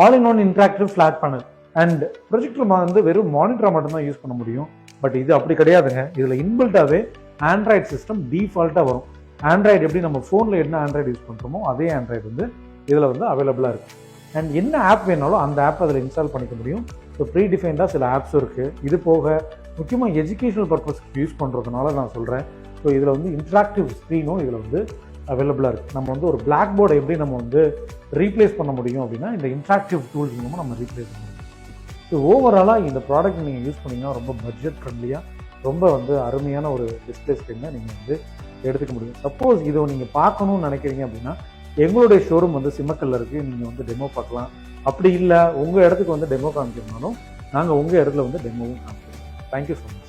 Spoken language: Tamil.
All in one interactive flat panel. And projector வந்து வெறும் மானிட்டரை மட்டும்தான் யூஸ் பண்ண முடியும். பட் இது அப்படி கிடையாதுங்க. இதில் இன்பில்ட்டாகவே ஆண்ட்ராய்டு சிஸ்டம் டிஃபால்ட்டாக வரும். ஆண்ட்ராய்டு எப்படி நம்ம ஃபோனில் என்ன ஆண்ட்ராய்டு யூஸ் பண்ணுறோமோ அதே ஆண்ட்ராய்டு வந்து இதில் வந்து அவைலபிளாக இருக்குது. அண்ட் என்ன ஆப் வேணாலும் அந்த ஆப் அதில் இன்ஸ்டால் பண்ணிக்க முடியும். ஸோ ப்ரீ டிஃபைன்டாக சில ஆப்ஸும் இருக்குது. இது போக முக்கியமாக எஜுகேஷனல் பர்பஸ்க்கு யூஸ் பண்ணுறதுனால நான் சொல்கிறேன். ஸோ இதில் வந்து இன்ட்ராக்டிவ் ஸ்க்ரீனும் இதில் வந்து அவைலபிளாக இருக்குது. நம்ம வந்து ஒரு பிளாக் போர்டை எப்படி நம்ம வந்து ரீப்ளேஸ் பண்ண முடியும் அப்படின்னா இந்த இன்ட்ராக்டிவ் டூல்ஸ் மூலமாக நம்ம ரீப்ளேஸ் பண்ண முடியும். ஸோ ஓவராலாக இந்த ப்ராடக்ட் நீங்கள் யூஸ் பண்ணிங்கன்னா ரொம்ப பட்ஜெட் ஃப்ரெண்ட்லியாக ரொம்ப வந்து அருமையான ஒரு டிஸ்பிளே ஸ்க்ரீனை நீங்கள் வந்து எடுத்துக்க முடியும். சப்போஸ் இதை நீங்கள் பார்க்கணும்னு நினைக்கிறீங்க அப்படின்னா எங்களுடைய ஷோரூம் வந்து சிம்மக்கல்ல இருக்குது. நீங்கள் வந்து டெமோ பார்க்கலாம். அப்படி இல்லை உங்கள் இடத்துக்கு வந்து டெமோ காமிக்கிறனாலும் நாங்கள் உங்கள் இடத்துல வந்து டெமோவும் காமிக்கிறோம். Thank you so much.